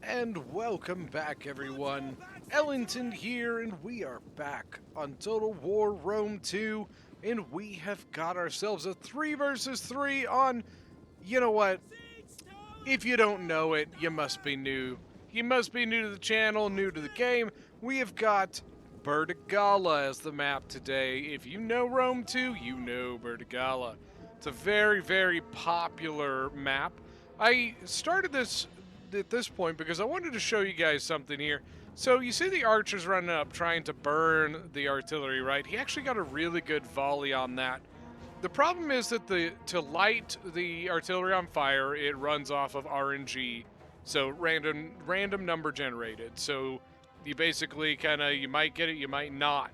And welcome back, everyone. Ellington here, and we are back on Total War Rome 2, and we have got ourselves a 3 versus 3 on, you know what, if you don't know it, you must be new. You must be new to the channel, new to the game. We have got Burdigala as the map today. If you know Rome 2, you know Burdigala. It's a very, very popular map. I started this at this point because I wanted to show you guys something here. So you see the archers running up trying to burn the artillery, right? He actually got a really good volley on that. The problem is that to light the artillery on fire, it runs off of RNG, so random number generated. So you basically you might get it, you might not.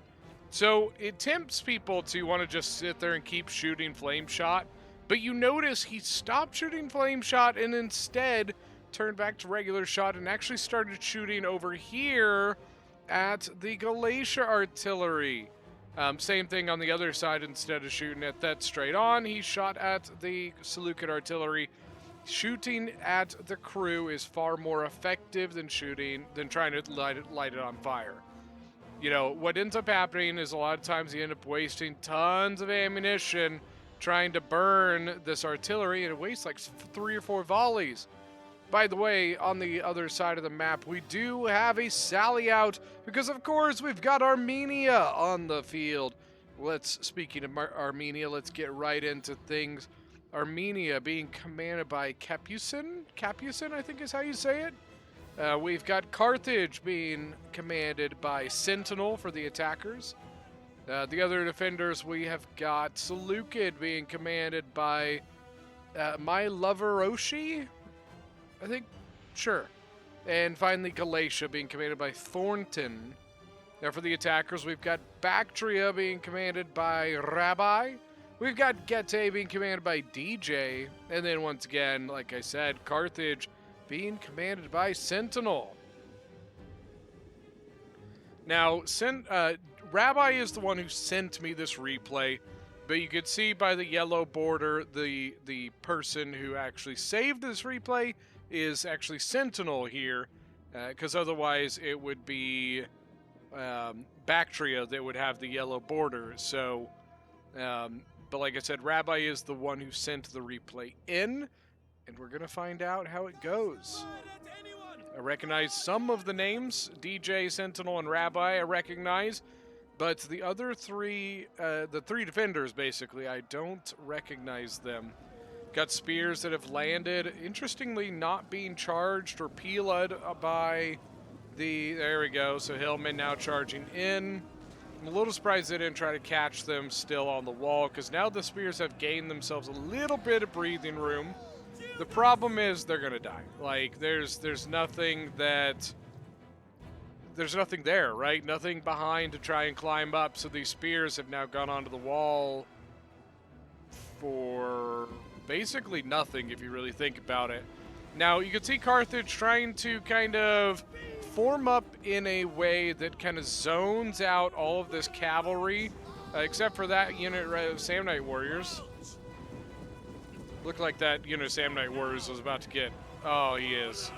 So it tempts people to want to just sit there and keep shooting flame shot, but you notice he stopped shooting flame shot and instead turned back to regular shot and actually started shooting over here at the Galatia artillery. Same thing on the other side. Instead of shooting at that straight on, he shot at the Seleucid artillery. Shooting at the crew is far more effective than trying to light it on fire. You know, what ends up happening is a lot of times you end up wasting tons of ammunition trying to burn this artillery, and it wastes like 3 or 4 volleys. By the way, on the other side of the map, we do have a sally out because, of course, we've got Armenia on the field. Speaking of Armenia, let's get right into things. Armenia being commanded by Capucin, I think is how you say it. We've got Carthage being commanded by Sentinel for the attackers. The other defenders, we have got Seleucid being commanded by My Lover Oshi, I think, sure. And finally, Galatia being commanded by Thornton. Now, for the attackers, we've got Bactria being commanded by Rabbi. We've got Getae being commanded by DJ. And then, once again, like I said, Carthage being commanded by Sentinel. Now, Rabbi is the one who sent me this replay. But you could see by the yellow border, the person who actually saved this replay is actually Sentinel here, because otherwise it would be Bactria that would have the yellow border. So, but like I said, Rabbi is the one who sent the replay in, and we're going to find out how it goes. I recognize some of the names, DJ, Sentinel, and Rabbi I recognize, but the other three, the 3 defenders basically, I don't recognize them. Got spears that have landed, interestingly not being charged or peeled by there we go, so Hillman now charging in. I'm a little surprised they didn't try to catch them still on the wall, because now the spears have gained themselves a little bit of breathing room. The problem is they're gonna die. Like, there's nothing there, right? Nothing behind to try and climb up, so these spears have now gone onto the wall for basically nothing, if you really think about it. Now, you can see Carthage trying to kind of form up in a way that kind of zones out all of this cavalry, except for that unit of Samnite warriors. Looked like that unit of Samnite warriors was about to get... Oh, he is.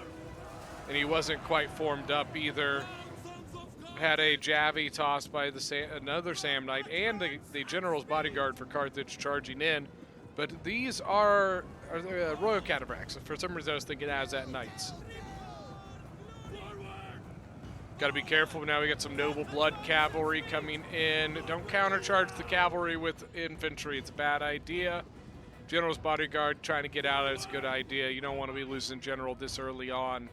And he wasn't quite formed up either. Had a Javi tossed by another Samnite and the general's bodyguard for Carthage charging in. But these are Royal Cataphracts. For some reason, I was thinking Azat Knights. Got to be careful now. We got some noble blood cavalry coming in. Don't countercharge the cavalry with infantry. It's a bad idea. General's bodyguard trying to get out of it's a good idea. You don't want to be losing general this early on.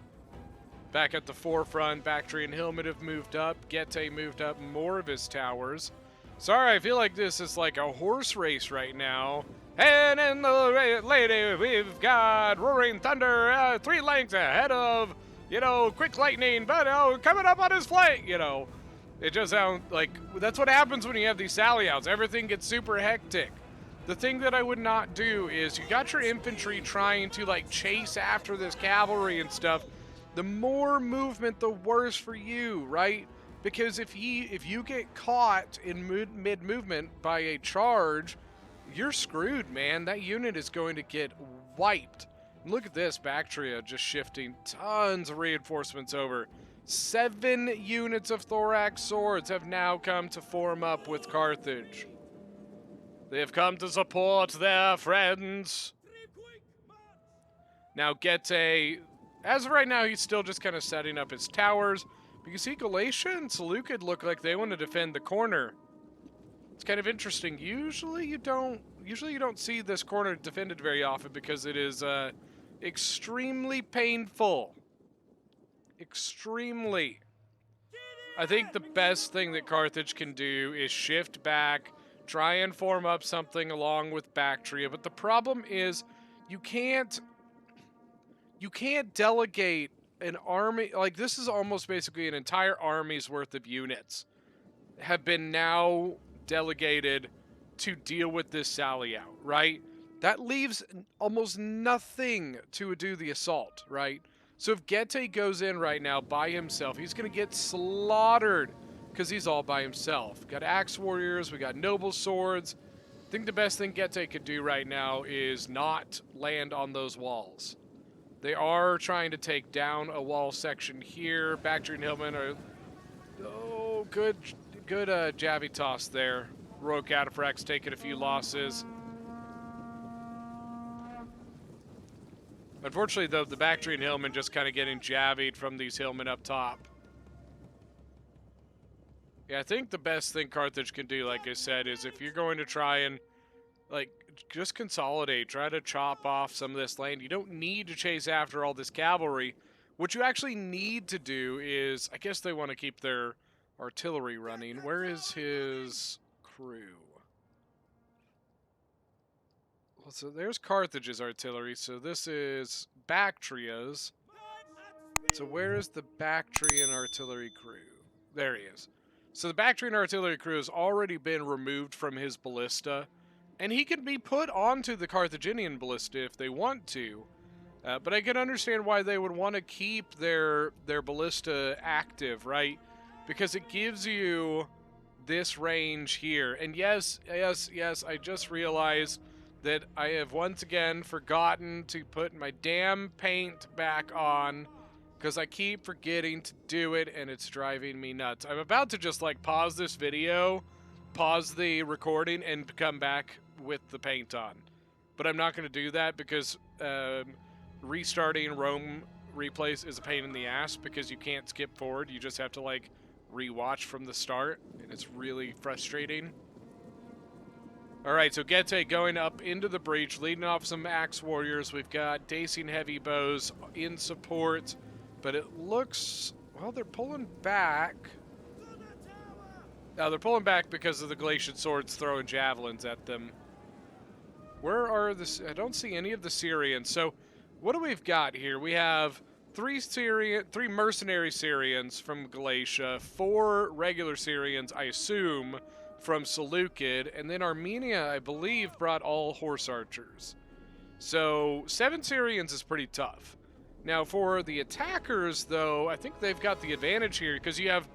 Back at the forefront, Bactria and Hillman have moved up. Getae moved up more of his towers. Sorry, I feel like this is like a horse race right now. And in the lady, we've got Roaring Thunder 3 lengths ahead of, Quick Lightning, but coming up on his flank, It just sounds like that's what happens when you have these sally outs. Everything gets super hectic. The thing that I would not do is you got your infantry trying to like chase after this cavalry and stuff. The more movement, the worse for you, right? Because if you get caught in mid-movement by a charge, you're screwed, man. That unit is going to get wiped. Look at this, Bactria just shifting tons of reinforcements over. 7 units of Thorax swords have now come to form up with Carthage. They have come to support their friends. Now Getae, as of right now, he's still just kind of setting up his towers. Because see, Galatia and Seleucid look like they want to defend the corner. It's kind of interesting. Usually you don't see this corner defended very often because it is extremely painful. Extremely. I think the best thing that Carthage can do is shift back, try and form up something along with Bactria, but the problem is you can't delegate an army. Like, this is almost basically an entire army's worth of units have been now delegated to deal with this sally out, right? That leaves almost nothing to do the assault, right? So if Getae goes in right now by himself, he's going to get slaughtered because he's all by himself. Got axe warriors, we got noble swords. I think the best thing Getae could do right now is not land on those walls. They are trying to take down a wall section here. Bactria and Hillman are... Oh, good Javi toss there. Rogue Cataphrax taking a few losses. Unfortunately, though, the Bactria and Hillman just kind of getting javied from these Hillmen up top. Yeah, I think the best thing Carthage can do, like I said, is if you're going to try and, like, just consolidate, try to chop off some of this land. You don't need to chase after all this cavalry. What you actually need to do is, I guess they want to keep their artillery running. Where is his crew? Well, so there's Carthage's artillery, so this is Bactria's. So where is the Bactrian artillery crew? There he is. So the Bactrian artillery crew has already been removed from his ballista, and he can be put onto the Carthaginian ballista if they want to. But I can understand why they would want to keep their ballista active, right? Because it gives you this range here. And yes, I just realized that I have once again forgotten to put my damn paint back on because I keep forgetting to do it and it's driving me nuts. I'm about to just like pause this video, pause the recording, and come back with the paint on. But I'm not going to do that because restarting Rome replays is a pain in the ass because you can't skip forward. You just have to like rewatch from the start, and it's really frustrating. Alright, so Getae going up into the breach, leading off some axe warriors. We've got Dacian heavy bows in support, but it looks, well, they're pulling back. Now, they're pulling back because of the Galatian swords throwing javelins at them. Where are the... I don't see any of the Syrians. So, what do we've got here? We have three mercenary Syrians from Galatia, 4 regular Syrians, I assume, from Seleucid, and then Armenia, I believe, brought all horse archers. So 7 Syrians is pretty tough. Now for the attackers, though, I think they've got the advantage here because you have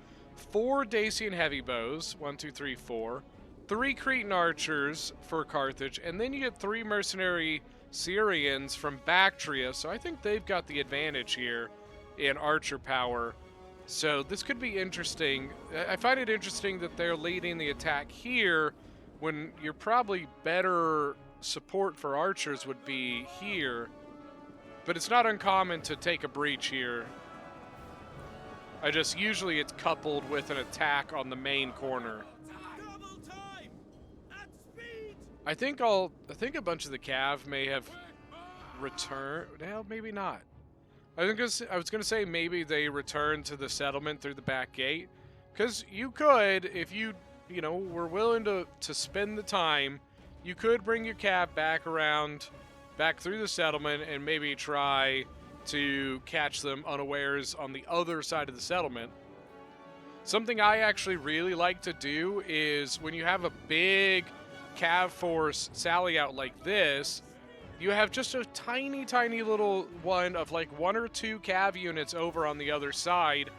4 Dacian heavy bows, 1, 2, 3, 4, 3 Cretan archers for Carthage, and then you get 3 mercenary Syrians from Bactria, so I think they've got the advantage here in archer power. So this could be interesting. I find it interesting that they're leading the attack here when you're probably better support for archers would be here. But it's not uncommon to take a breach here. Usually it's coupled with an attack on the main corner. I think a bunch of the cav may have returned. Well, maybe not. I was gonna say maybe they return to the settlement through the back gate, because you could, if you were willing to spend the time, you could bring your cav back through the settlement and maybe try to catch them unawares on the other side of the settlement. Something I actually really like to do is when you have a big cav force sally out like this, you have just a tiny, tiny little one of like 1 or 2 cav units over on the other side,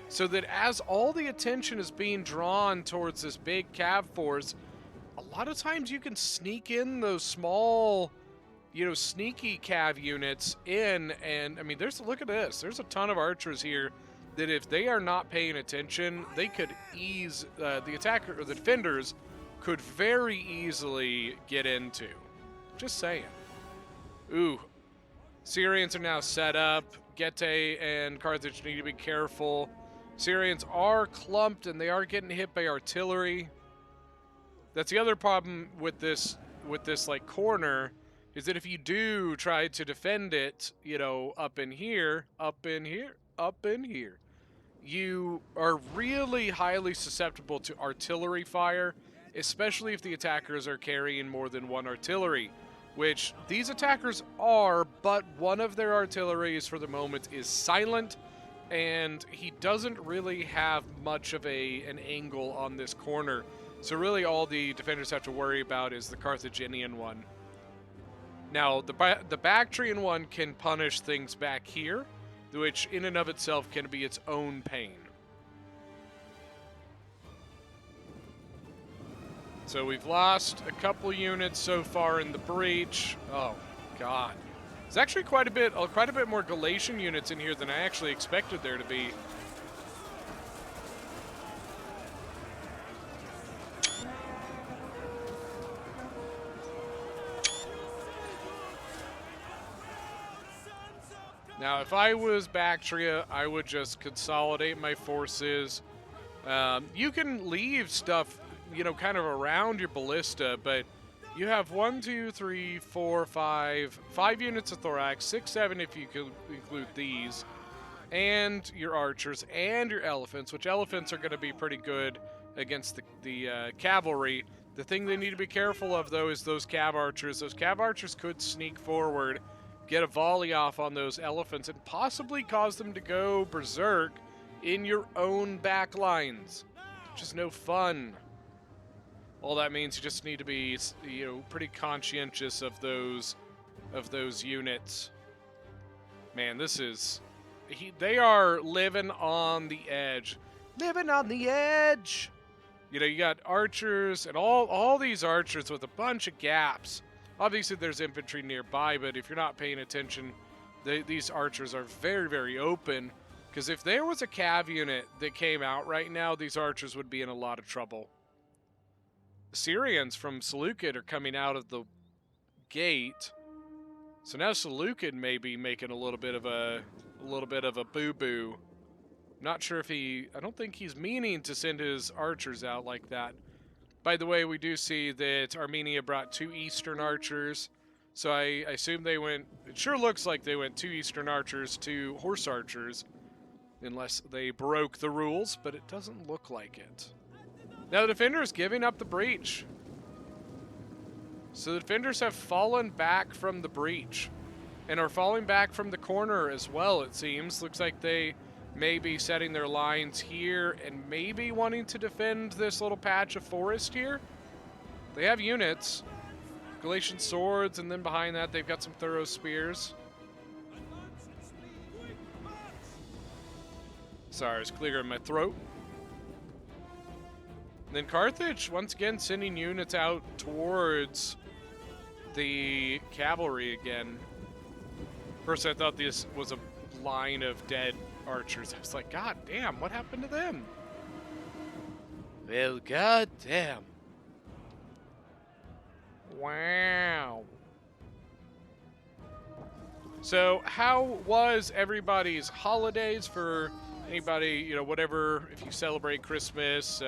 so that as all the attention is being drawn towards this big cav force, a lot of times you can sneak in those small you know, sneaky cav units in, and I mean, look at this. There's a ton of archers here that if they are not paying attention, they could ease the attacker or the defenders could very easily get into. Just saying. Ooh, Syrians are now set up. Getae and Carthage need to be careful. Syrians are clumped and they are getting hit by artillery. That's the other problem with this like corner, is that if you do try to defend it, you know, up in here, you are really highly susceptible to artillery fire, especially if the attackers are carrying more than one artillery, which these attackers are, but one of their artilleries for the moment is silent, and he doesn't really have much of an angle on this corner. So really all the defenders have to worry about is the Carthaginian one. Now, the Bactrian one can punish things back here, which in and of itself can be its own pain. So we've lost a couple units so far in the breach. Oh, God. There's actually quite a bit more Galatian units in here than I actually expected there to be. Now, if I was Bactria, I would just consolidate my forces. You can leave stuff, you know, kind of around your ballista, but you have 5 units of thorax, 6, 7 if you could include these, and your archers and your elephants, which elephants are going to be pretty good against the cavalry. The thing they need to be careful of, though, is those cav archers. Those cav archers could sneak forward, get a volley off on those elephants, and possibly cause them to go berserk in your own back lines. Just no fun. All that means you just need to be, you know, pretty conscientious of those units. Man, this is... they are living on the edge. Living on the edge! You know, you got archers, and all these archers with a bunch of gaps. Obviously, there's infantry nearby, but if you're not paying attention, these archers are very, very open. Because if there was a cav unit that came out right now, these archers would be in a lot of trouble. The Syrians from Seleucid are coming out of the gate, so now Seleucid may be making a little bit of a boo-boo. Not sure if I don't think he's meaning to send his archers out like that. By the way, we do see that Armenia brought 2 Eastern archers, so I assume they went... it sure looks like they went 2 Eastern archers, 2 horse archers, unless they broke the rules, but it doesn't look like it. Now the defender is giving up the breach. So the defenders have fallen back from the breach, and are falling back from the corner as well, it seems. Looks like they may be setting their lines here and maybe wanting to defend this little patch of forest here. They have units, Galatian swords, and then behind that they've got some thorough spears. Sorry, I was clearing my throat. And then Carthage, once again, sending units out towards the cavalry again. First I thought this was a line of dead archers. I was like, God damn, what happened to them? Well, god damn. Wow. So, how was everybody's holidays for anybody, you know, whatever, if you celebrate Christmas,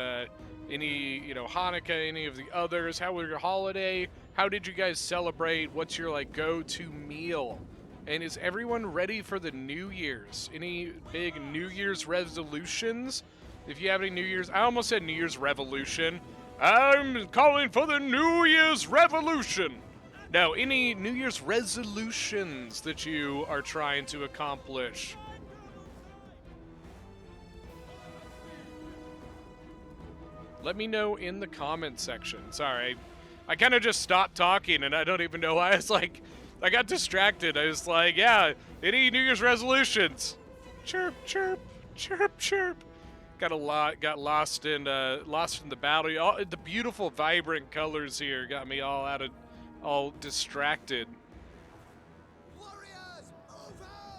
any, you know, Hanukkah, any of the others? How was your holiday? How did you guys celebrate? What's your, like, go-to meal? And is everyone ready for the New Year's? Any big New Year's resolutions? If you have any New Year's... I almost said New Year's Revolution. I'm calling for the New Year's Revolution! Now, any New Year's resolutions that you are trying to accomplish? Let me know in the comments section. Sorry, I kind of just stopped talking, and I don't even know why. I was like, I got distracted. I was like, yeah, any New Year's resolutions? Chirp, chirp, chirp, chirp. Got lost in the battle. The beautiful, vibrant colors here got me all distracted.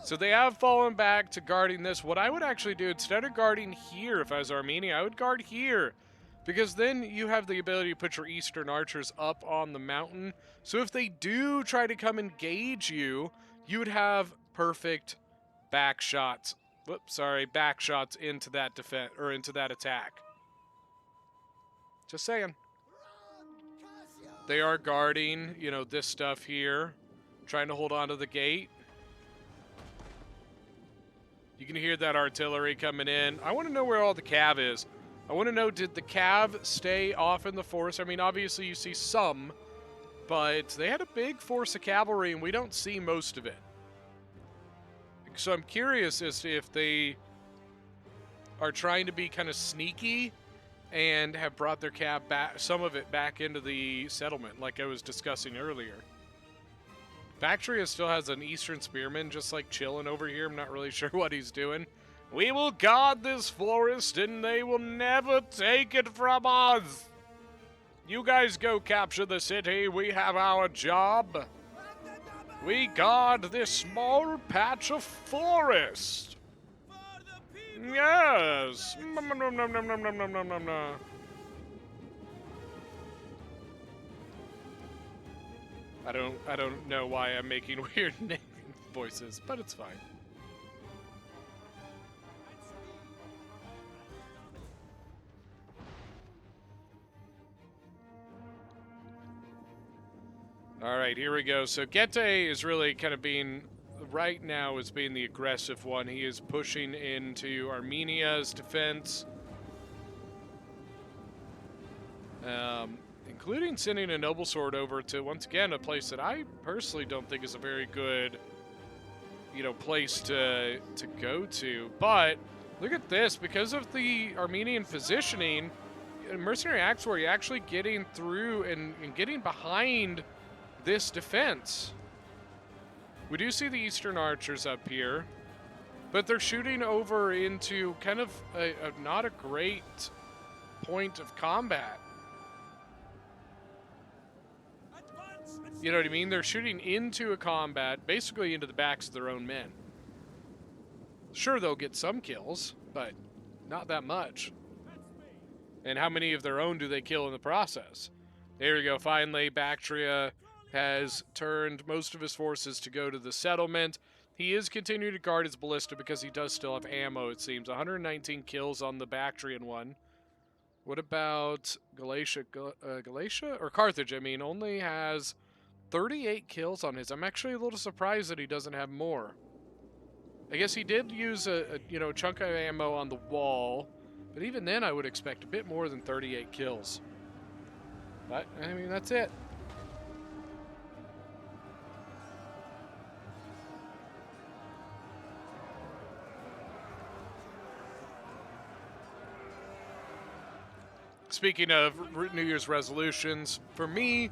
So they have fallen back to guarding this. What I would actually do, instead of guarding here, if I was Armenia, I would guard here. Because then you have the ability to put your Eastern archers up on the mountain. So if they do try to come engage you, you would have perfect back shots. Whoops, sorry, back shots into that defense or into that attack. Just saying. They are guarding, you know, this stuff here, trying to hold on to the gate. You can hear that artillery coming in. I want to know where all the cav is. I want to know, did the cav stay off in the forest? I mean, obviously you see some, but they had a big force of cavalry, and we don't see most of it. So I'm curious as to if they are trying to be kind of sneaky and have brought their cav back, some of it back into the settlement, like I was discussing earlier. Bactria still has an Eastern Spearman just like chilling over here. I'm not really sure what he's doing. We will guard this forest and they will never take it from us. You guys go capture the city. We have our job. We guard this small patch of forest. Yes. I don't know why I'm making weird voices, but it's fine. All right, here we go. So Gete is really kind of being, right now, is being the aggressive one. He is pushing into Armenia's defense. Including sending a noble sword over to, once again, a place that I personally don't think is a very good, you know, place to go to. But look at this, because of the Armenian positioning, in Mercenary Acts where you're actually getting through and getting behind this defense. We do see the Eastern archers up here, but they're shooting over into kind of a not a great point of combat. You know what I mean? They're shooting into a combat, basically into the backs of their own men. Sure, they'll get some kills, but not that much. And how many of their own do they kill in the process? There we go. Finally, Bactria has turned most of his forces to go to the settlement. He is continuing to guard his ballista because he does still have ammo, it seems. 119 kills on the Bactrian one. What about Galatia? Galatia? Or Carthage, I mean, only has 38 kills on his. I'm actually a little surprised that he doesn't have more. I guess he did use a chunk of ammo on the wall, but even then I would expect a bit more than 38 kills. But, I mean, that's it. Speaking of New Year's resolutions, for me,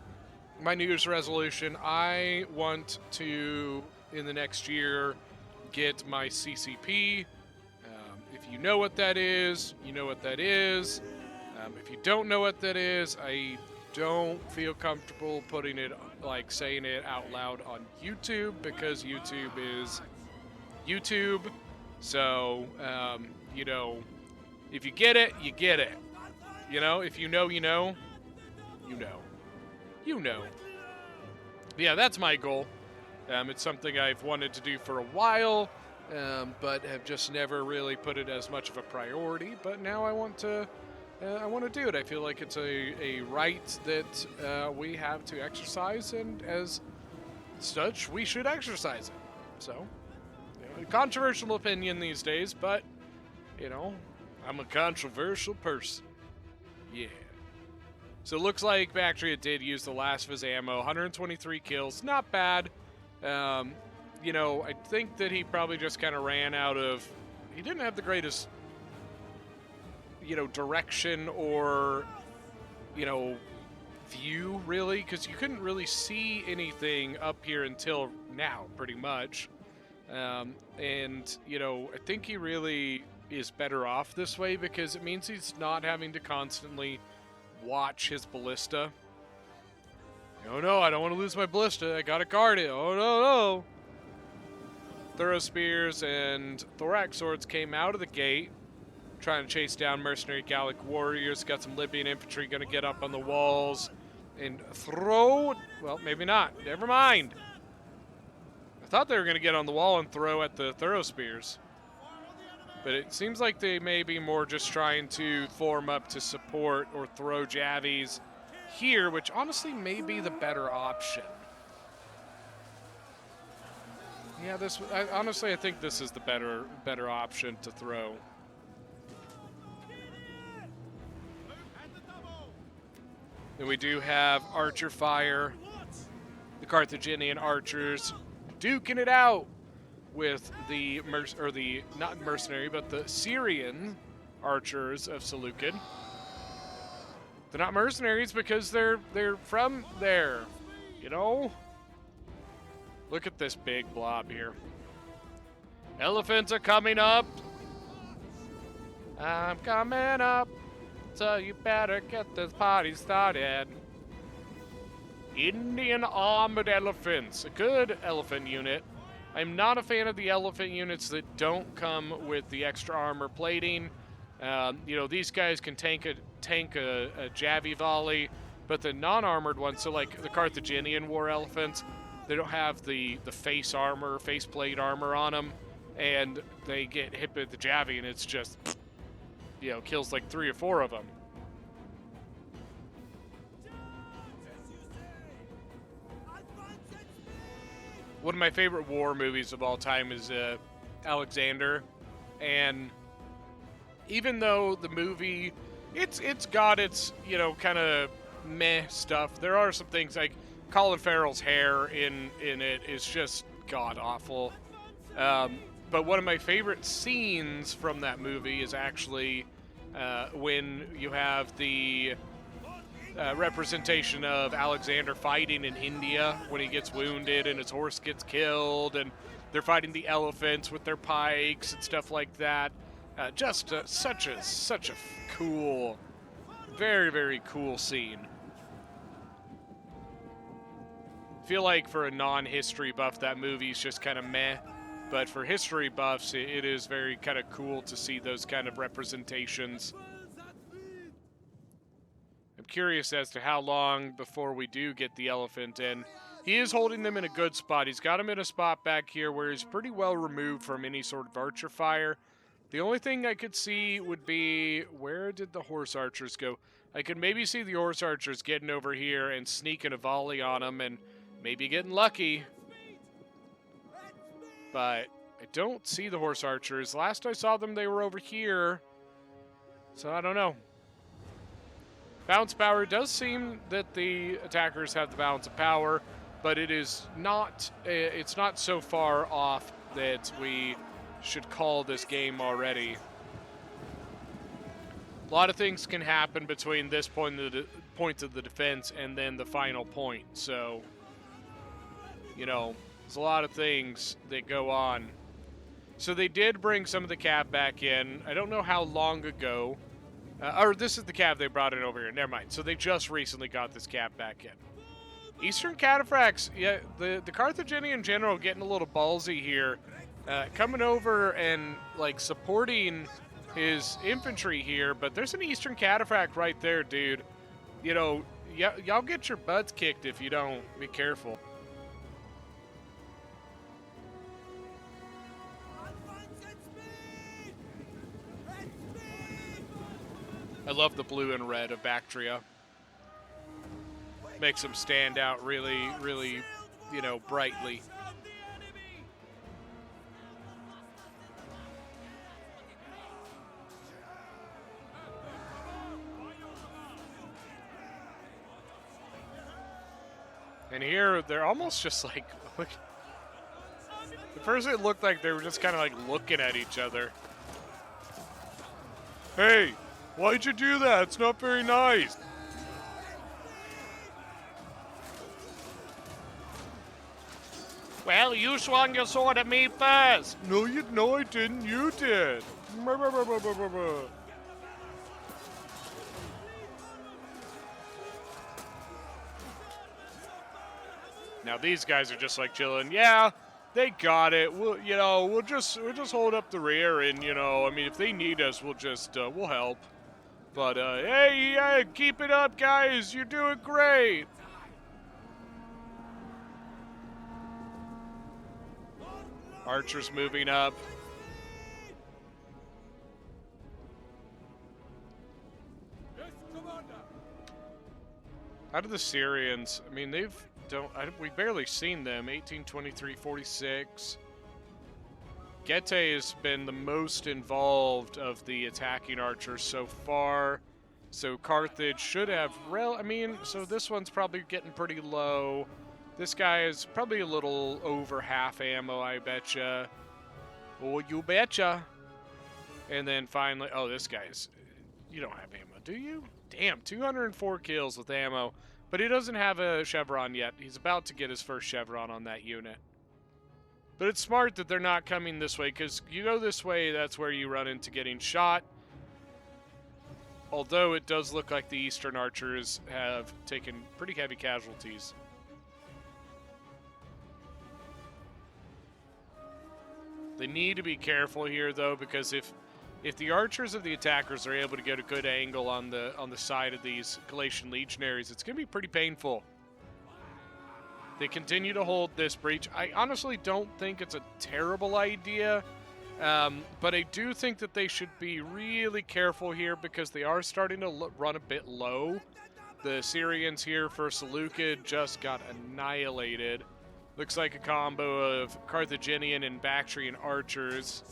my New Year's resolution, I want to, in the next year, get my CCP. If you know what that is, you know what that is. If you don't know what that is, I don't feel comfortable putting it, like saying it out loud on YouTube, because YouTube is YouTube. So, if you get it, you get it. You know, if you know, you know, you know. You know. Yeah, that's my goal. It's something I've wanted to do for a while, but have just never really put it as much of a priority. But now I want to do it. I feel like it's a right that we have to exercise, and as such, we should exercise it. So, controversial opinion these days, but, I'm a controversial person. Yeah. So it looks like Bactria did use the last of his ammo. 123 kills. Not bad. I think that he probably just kind of ran out of... He didn't have the greatest, direction or, view, really. Because you couldn't really see anything up here until now, pretty much. I think he really is better off this way because it means he's not having to constantly watch his ballista. Oh no, I don't want to lose my ballista. I gotta guard it. Oh no. Thorough Spears and Thorax Swords came out of the gate, trying to chase down mercenary Gallic warriors. Got some Libyan infantry going to get up on the walls and throw. Well, maybe not. Never mind. I thought they were going to get on the wall and throw at the Thorough Spears. But it seems like they may be more just trying to form up to support or throw javies here, which honestly may be the better option. Yeah, honestly, I think this is the better option to throw. Then we do have archer fire. The Carthaginian archers duking it out with the not mercenary, but the Syrian archers of Seleucid. They're not mercenaries because they're from there, you know? Look at this big blob here. Elephants are coming up. I'm coming up, so you better get this party started. Indian armored elephants, a good elephant unit. I'm not a fan of the elephant units that don't come with the extra armor plating. You know, these guys can tank a javi volley, but the non-armored ones, so like the Carthaginian war elephants, they don't have the face plate armor on them, and they get hit with the javi, and it's just, you know, kills like 3 or 4 of them. One of my favorite war movies of all time is Alexander, and even though the movie, it's got its, you know, kind of meh stuff, there are some things like Colin Farrell's hair in it is just god-awful. But one of my favorite scenes from that movie is actually when you have the representation of Alexander fighting in India when he gets wounded and his horse gets killed, and they're fighting the elephants with their pikes and stuff like that. Just such a cool, very, very cool scene. Feel like for a non-history buff, that movie's just kind of meh, but for history buffs, it is very kind of cool to see those kind of representations. I'm curious as to how long before we do get the elephant in. He is holding them in a good spot. He's got him in a spot back here where he's pretty well removed from any sort of archer fire. The only thing I could see would be, where did the horse archers go? I could maybe see the horse archers getting over here and sneaking a volley on him and maybe getting lucky. But I don't see the horse archers. Last I saw them, they were over here. So I don't know. Balance power does seem that the attackers have the balance of power, but it is not, it's not so far off that we should call this game already. A lot of things can happen between this point of the defense and then the final point. So, you know, there's a lot of things that go on. So they did bring some of the cav back in. I don't know how long ago. Or this is the cav they brought in over here. Never mind. So they just recently got this cav back in. Eastern Cataphracts, yeah, the Carthaginian general getting a little ballsy here. Coming over and, like, supporting his infantry here, but there's an Eastern Cataphract right there, dude. You know, y'all get your butts kicked if you don't. Be careful. I love the blue and red of Bactria. Makes them stand out really, really, you know, brightly. And here, they're almost just like, look. At first it looked like they were just kind of like looking at each other. Hey, why'd you do that? It's not very nice. Well, you swung your sword at me first. No, I didn't. You did. Now these guys are just like chilling. Yeah, They got it. We'll just hold up the rear, and I mean, if they need us, we'll help. But hey, yeah, keep it up, guys. You're doing great. Archers moving up. How do the Syrians? I mean, we've barely seen them. 18, 23, 46. Getae has been the most involved of the attacking archers so far. So Carthage should have so this one's probably getting pretty low. This guy is probably a little over half ammo, I betcha. Oh, you betcha. And then finally, oh, this guy's, you don't have ammo, do you? Damn, 204 kills with ammo. But he doesn't have a chevron yet. He's about to get his first chevron on that unit. But it's smart that they're not coming this way, because you go this way, that's where you run into getting shot. Although it does look like the Eastern Archers have taken pretty heavy casualties. They need to be careful here, though, because if the archers of the attackers are able to get a good angle on the side of these Galatian legionaries, it's going to be pretty painful. They continue to hold this breach. I honestly don't think it's a terrible idea, but I do think that they should be really careful here because they are starting to run a bit low. The Syrians here for Seleucid just got annihilated. Looks like a combo of Carthaginian and Bactrian archers.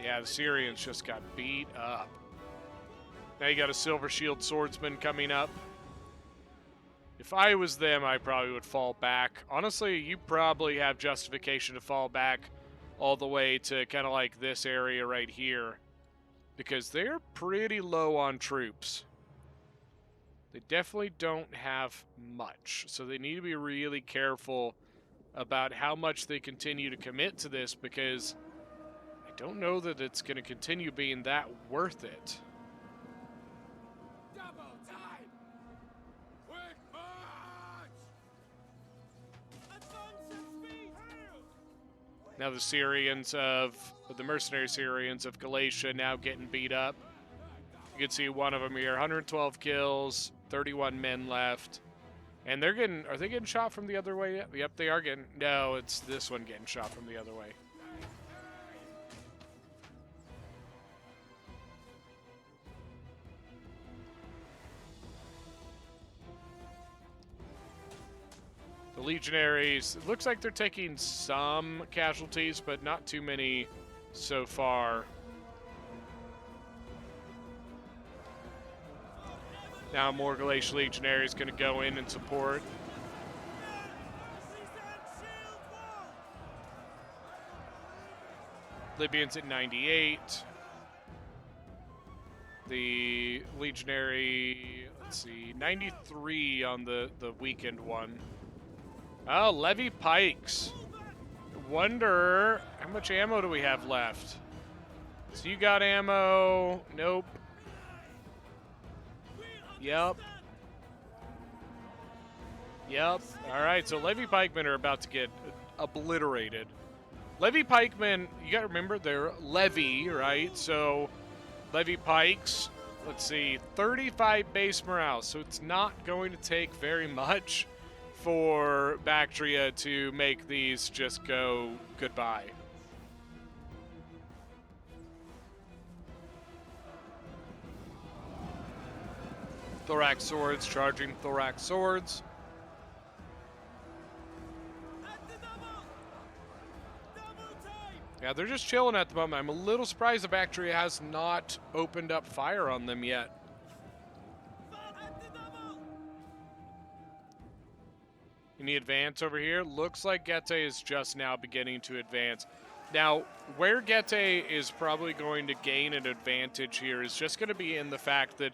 Yeah, the Syrians just got beat up. Now you got a Silver Shield Swordsman coming up. If I was them, I probably would fall back. Honestly, you probably have justification to fall back all the way to kind of like this area right here, because they're pretty low on troops. They definitely don't have much, so they need to be really careful about how much they continue to commit to this, because I don't know that it's going to continue being that worth it. Now the mercenary Syrians of Galatia now getting beat up. You can see one of them here, 112 kills, 31 men left. And are they getting shot from the other way? Yep, they are getting, no, it's this one getting shot from the other way. The legionaries, it looks like they're taking some casualties, but not too many so far. Now more Galatian legionaries going to go in and support. Libyans at 98. The legionary, let's see, 93 on the weekend one. Oh, levy pikes. Wonder how much ammo do we have left? So you got ammo? Nope. Yep. All right, so levy pikemen are about to get obliterated. Levy pikemen, you gotta remember, they're levy, right? So levy pikes, let's see, 35 base morale. So it's not going to take very much for Bactria to make these just go goodbye. Thorax swords charging thorax swords. Yeah, they're just chilling at the moment. I'm a little surprised the Bactria has not opened up fire on them yet. Any advance over here? Looks like Getae is just now beginning to advance. Now, where Getae is probably going to gain an advantage here is just going to be in the fact that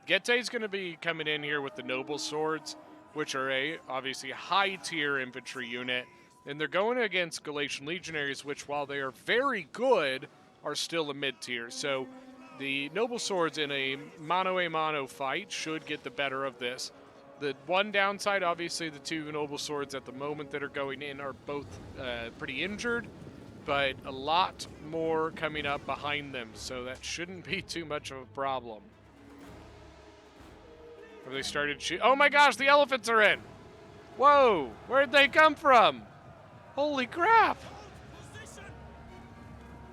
Getae is going to be coming in here with the noble swords, which are obviously high tier infantry unit, and they're going against Galatian legionaries, which while they are very good, are still a mid tier. So the noble swords in a mano fight should get the better of this. The one downside, obviously, the two noble swords at the moment that are going in are both pretty injured, but a lot more coming up behind them, so that shouldn't be too much of a problem. Have they started oh my gosh, the elephants are in! Whoa, where'd they come from? Holy crap!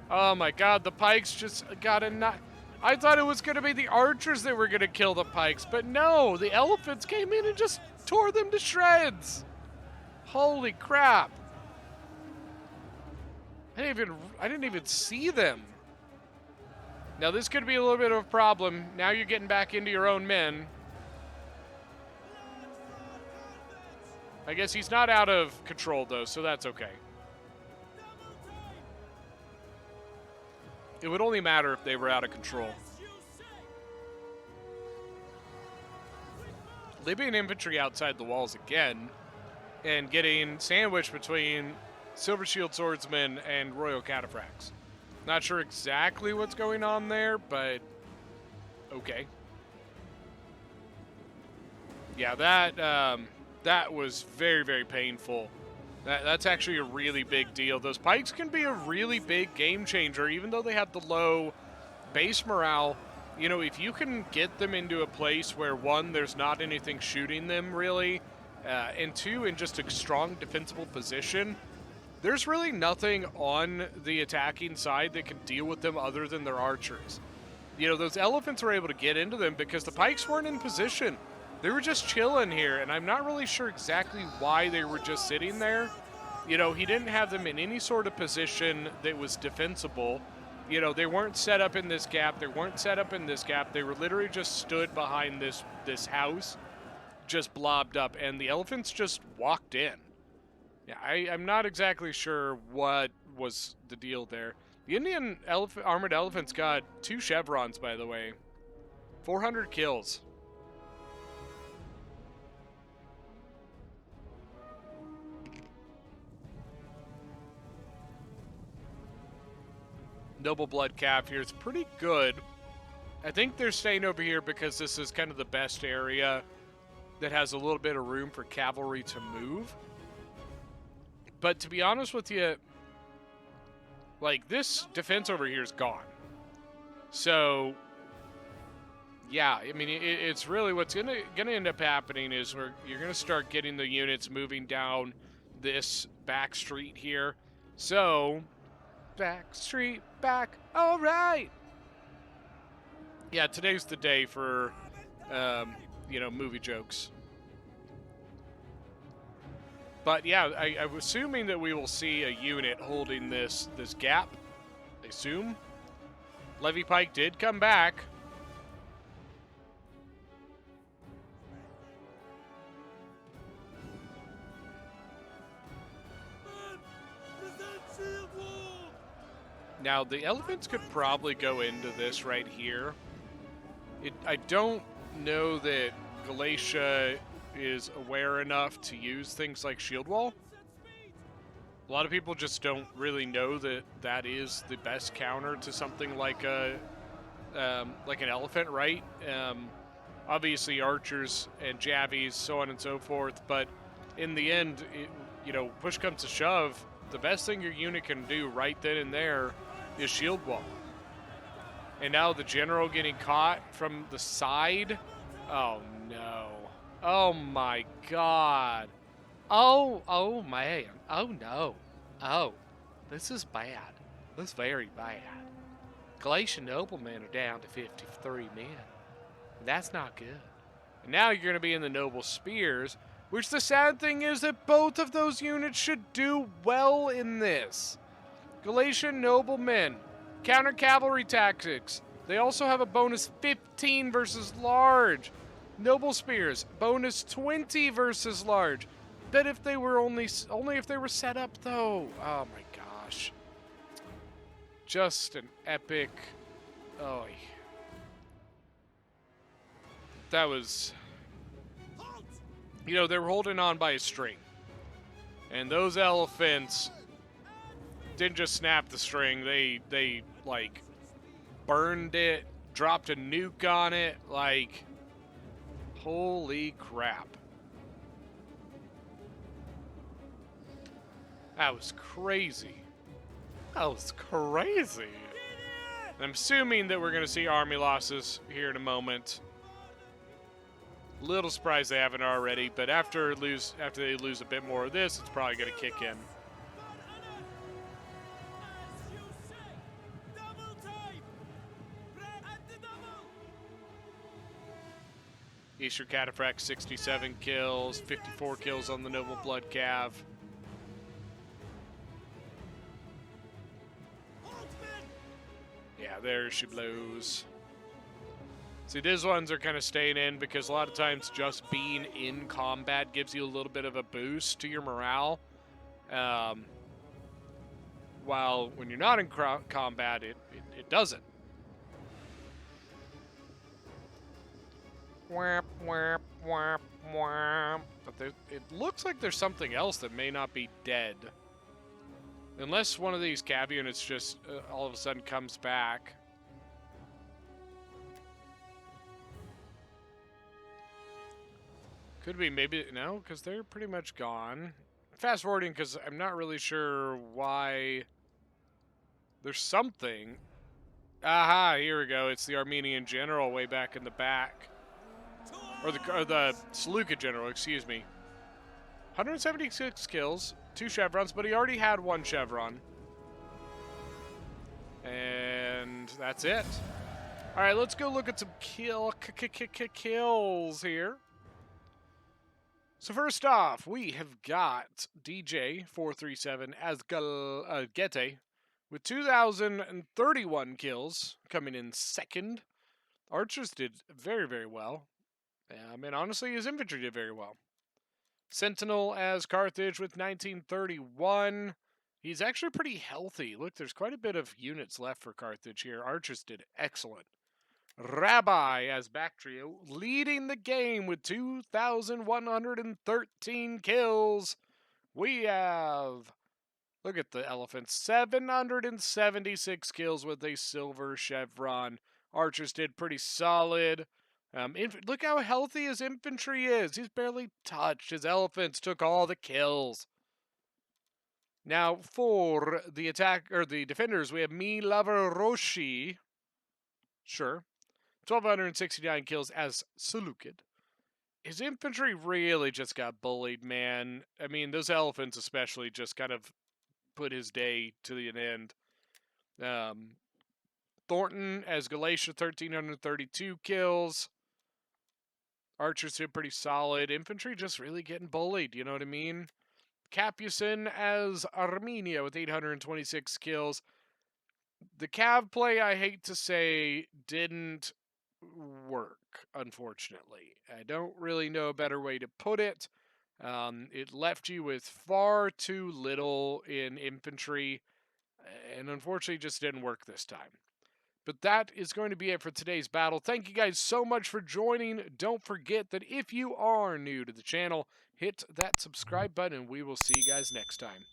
Oh my god, the pikes just got a I thought it was going to be the archers that were going to kill the pikes, but no, the elephants came in and just tore them to shreds. Holy crap. I didn't even see them. Now this could be a little bit of a problem. Now you're getting back into your own men. I guess he's not out of control though, so that's okay. It would only matter if they were out of control. Libyan infantry outside the walls again, and getting sandwiched between Silver Shield Swordsmen and Royal Cataphracts. Not sure exactly what's going on there, but okay. Yeah, that was very, very painful. That's actually a really big deal. Those pikes can be a really big game changer, even though they have the low base morale. You know, if you can get them into a place where, one, there's not anything shooting them really, and two, in just a strong defensible position, there's really nothing on the attacking side that can deal with them other than their archers. You know, those elephants were able to get into them because the pikes weren't in position. They were just chilling here, and I'm not really sure exactly why they were just sitting there. You know, he didn't have them in any sort of position that was defensible. You know, they weren't set up in this gap. They weren't set up in this gap. They were literally just stood behind this house, just blobbed up, and the elephants just walked in. Yeah, I'm not exactly sure what was the deal there. The Indian armored elephants got 2 chevrons, by the way. 400 kills. Noble Blood Calf here is pretty good. I think they're staying over here because this is kind of the best area that has a little bit of room for cavalry to move. But to be honest with you, like, this defense over here is gone. So, yeah, I mean, it's really what's gonna end up happening is you're gonna start getting the units moving down this back street here. So, back street, back, all right. Yeah, today's the day for, you know, movie jokes. But yeah, I'm assuming that we will see a unit holding this gap. I assume. Levy Pike did come back. Now, the elephants could probably go into this right here. I don't know that Galatia is aware enough to use things like Shield Wall. A lot of people just don't really know that that is the best counter to something like an elephant, right? Obviously, archers and javies, so on and so forth. But in the end, you know, push comes to shove, the best thing your unit can do right then and there is Shield Wall. And now the general getting caught from the side. Oh no. Oh my god. Oh man. Oh no. Oh, this is bad. This is very bad. Galatian noblemen are down to 53 men. That's not good. And now you're going to be in the noble spears, which the sad thing is that both of those units should do well in this. Galatian noblemen, counter cavalry tactics. They also have a bonus 15 versus large. Noble spears, bonus 20 versus large. Bet if they were only if they were set up though. Oh my gosh. Just an epic. Oh. That was, you know, they were holding on by a string. And those elephants didn't just snap the string, they like burned it, dropped a nuke on it, like, Holy crap. That was crazy. That was crazy. I'm assuming that we're going to see army losses here in a moment. Little surprised they haven't already, but after they lose a bit more of this, it's probably going to kick in. Eastern Cataphract, 67 kills, 54 kills on the Noble Blood Cav. Yeah, there she blows. See, these ones are kind of staying in because a lot of times just being in combat gives you a little bit of a boost to your morale. While when you're not in combat, it doesn't. Whap, whap, whap, whap. But it looks like there's something else that may not be dead. Unless one of these cav units just all of a sudden comes back. Could be, maybe, no, because they're pretty much gone. Fast forwarding because I'm not really sure why. There's something. Aha, here we go. It's the Armenian general way back in the back. Or the Seleucid general, excuse me. 176 kills, 2 chevrons, but he already had 1 chevron. And that's it. All right, let's go look at some kills here. So first off, we have got DJ437 as Gete with 2,031 kills, coming in second. Archers did very, very well. And honestly, his infantry did very well. Sentinel as Carthage with 1931. He's actually pretty healthy. Look, there's quite a bit of units left for Carthage here. Archers did excellent. Rabbi as Bactria, leading the game with 2,113 kills. We have, look at the elephants, 776 kills with a silver chevron. Archers did pretty solid. Look how healthy his infantry is. He's barely touched. His elephants took all the kills. Now, for the attack, or the defenders, we have Me Lover Roshi. Sure. 1,269 kills as Seleucid. His infantry really just got bullied, man. I mean, those elephants especially just kind of put his day to the end. Thornton as Galatia, 1,332 kills. Archers did pretty solid. Infantry just really getting bullied, you know what I mean? Capucin as Armenia with 826 kills. The Cav play, I hate to say, didn't work, unfortunately. I don't really know a better way to put it. It left you with far too little in infantry, and unfortunately just didn't work this time. But that is going to be it for today's battle. Thank you guys so much for joining. Don't forget that if you are new to the channel, hit that subscribe button, and we will see you guys next time.